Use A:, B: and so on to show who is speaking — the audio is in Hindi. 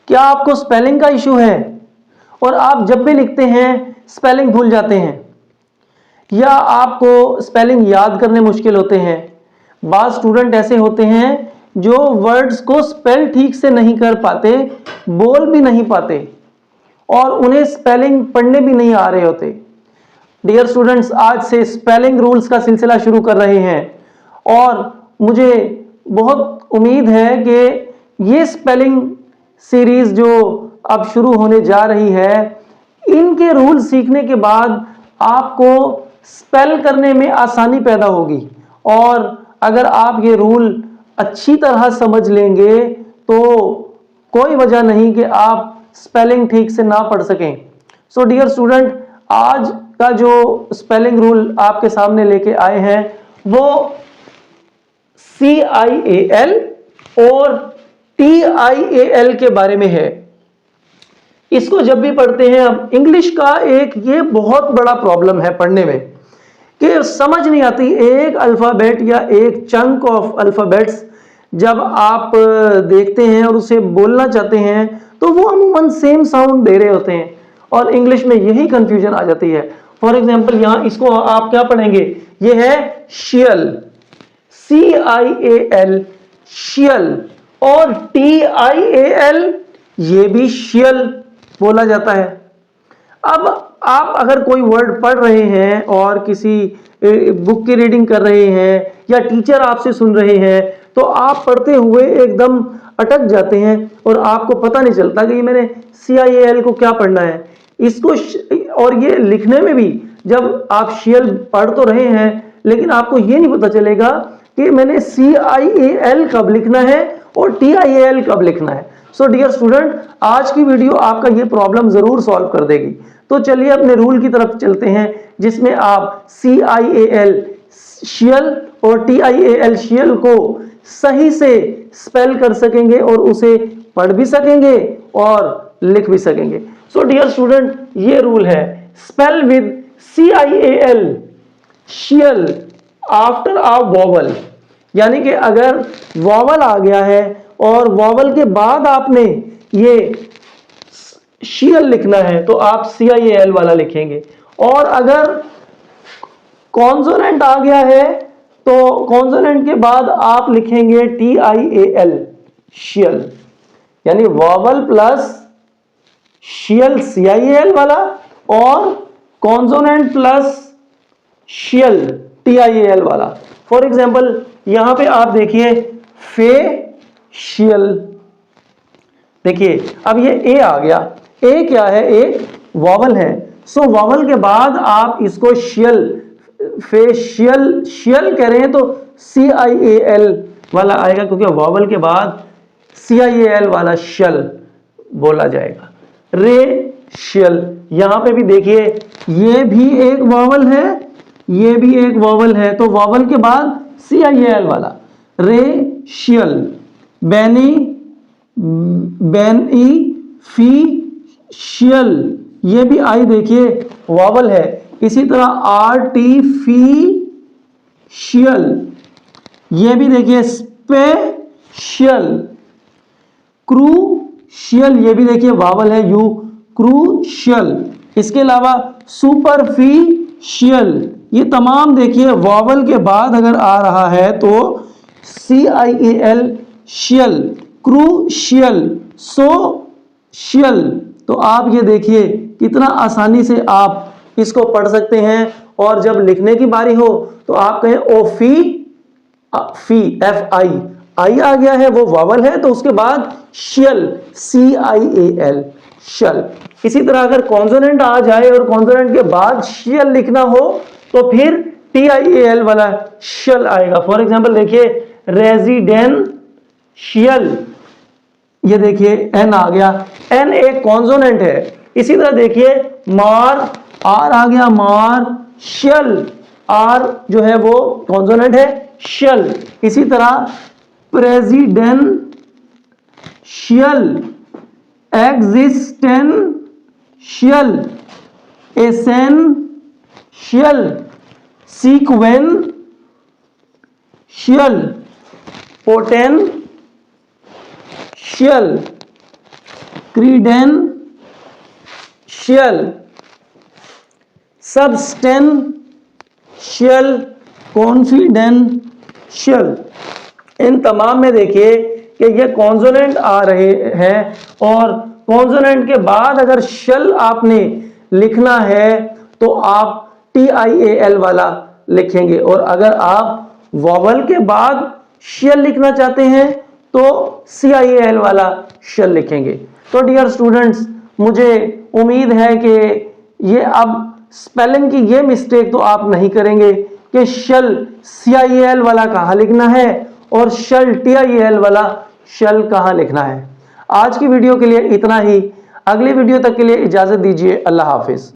A: क्या आपको स्पेलिंग का इशू है और आप जब भी लिखते हैं स्पेलिंग भूल जाते हैं, या आपको स्पेलिंग याद करने मुश्किल होते हैं? बाज़ स्टूडेंट ऐसे होते हैं जो वर्ड्स को स्पेल ठीक से नहीं कर पाते, बोल भी नहीं पाते और उन्हें स्पेलिंग पढ़ने भी नहीं आ रहे होते। डियर स्टूडेंट्स, आज से स्पेलिंग रूल्स का सिलसिला शुरू कर रहे हैं और मुझे बहुत उम्मीद है कि ये स्पेलिंग सीरीज जो अब शुरू होने जा रही है, इनके रूल सीखने के बाद आपको स्पेल करने में आसानी पैदा होगी और अगर आप ये रूल अच्छी तरह समझ लेंगे तो कोई वजह नहीं कि आप स्पेलिंग ठीक से ना पढ़ सकें। सो डियर स्टूडेंट, आज का जो स्पेलिंग रूल आपके सामने लेके आए हैं वो CIAL और TIAL के बारे में है। इसको जब भी पढ़ते हैं, अब इंग्लिश का एक ये बहुत बड़ा प्रॉब्लम है पढ़ने में कि समझ नहीं आती एक अल्फाबेट या एक चंक ऑफ अल्फाबेट्स जब आप देखते हैं और उसे बोलना चाहते हैं तो वो अमूमन सेम साउंड दे रहे होते हैं और इंग्लिश में यही कंफ्यूजन आ जाती है। फॉर एग्जांपल यहां इसको आप क्या पढ़ेंगे? ये है शियल, CIAL शियल, और TIAL ये भी शियल बोला जाता है। अब आप अगर कोई वर्ड पढ़ रहे हैं और किसी बुक की रीडिंग कर रहे हैं या टीचर आपसे सुन रहे हैं तो आप पढ़ते हुए एकदम अटक जाते हैं और आपको पता नहीं चलता कि मैंने CIAL को क्या पढ़ना है इसको। और ये लिखने में भी जब आप शियल पढ़ तो रहे हैं लेकिन आपको ये नहीं पता चलेगा कि मैंने CIAL कब लिखना है और TIAL कब लिखना है। सो डियर स्टूडेंट, आज की वीडियो आपका ये प्रॉब्लम जरूर सॉल्व कर देगी। तो चलिए अपने रूल की तरफ चलते हैं जिसमें आप CIAL शियल और TIAL शियल को सही से स्पेल कर सकेंगे और उसे पढ़ भी सकेंगे और लिख भी सकेंगे। सो डियर स्टूडेंट, ये रूल है, स्पेल विद CIAL शियल आफ्टर अ वॉवल, यानी कि अगर वॉवल आ गया है और वॉवल के बाद आपने ये शियल लिखना है तो आप CIAL वाला लिखेंगे, और अगर कॉन्सोनेंट आ गया है तो कॉन्सोनेंट के बाद आप लिखेंगे TIAL शियल, यानी वॉवल प्लस शियल CIAL वाला और कॉन्सोनेंट प्लस शियल TIAL वाला। फॉर एग्जाम्पल यहां पे आप देखिए फेशियल, देखिए अब ये ए आ गया। ए क्या है? एक वॉवल है। सो वॉवल के बाद आप इसको शियल, फेशियल शियल कह रहे हैं तो CIAL वाला आएगा क्योंकि वॉवल के बाद CIAL वाला शल बोला जाएगा। रेशियल, यहां पे भी देखिए ये भी एक वॉवल है, ये भी एक वॉवल है तो वॉवल के बाद CIAL वाला रेशियल। बेनी बेनिफिशियल, ये भी आई देखिए वॉवल है। इसी तरह आर्टिफिशियल, ये भी देखिए स्पेशियल। क्रूशियल, ये भी देखिए वॉवल है यू, क्रूशियल। इसके अलावा सुपरफिशियल, ये तमाम देखिए वॉवल के बाद अगर आ रहा है तो CIAL शियल, क्रूशियल, सोशियल। तो आप ये देखिए कितना आसानी से आप इसको पढ़ सकते हैं और जब लिखने की बारी हो तो आप कहें ओफी, फी FI, आई आ गया है वो वॉवल है तो उसके बाद शियल CIAL शल। इसी तरह अगर कॉन्सोनेंट आ जाए और कॉन्सोनेंट के बाद शियल लिखना हो तो फिर TIAL वाला शल आएगा। फॉर एग्जांपल देखिए रेजिडेंशियल, ये देखिए N आ गया, N एक कॉन्सोनेंट है। इसी तरह देखिए मार, R आ गया, मार्शल, R जो है वो कॉन्सोनेंट है, शल। इसी तरह presidential, existential, essential, sequential, potential, credential, substantial, confidential. इन तमाम में देखिए कि ये कॉन्सोनेंट आ रहे हैं और कॉन्सोनेंट के बाद अगर शल आपने लिखना है तो आप TIAL वाला लिखेंगे, और अगर आप वॉवल के बाद शल लिखना चाहते हैं तो CIAL वाला शल लिखेंगे। तो डियर स्टूडेंट्स, मुझे उम्मीद है कि ये अब स्पेलिंग की ये मिस्टेक तो आप नहीं करेंगे कि शल CIAL वाला कहां लिखना है और शल TIAL वाला शल कहां लिखना है। आज की वीडियो के लिए इतना ही। अगली वीडियो तक के लिए इजाजत दीजिए। अल्लाह हाफिज।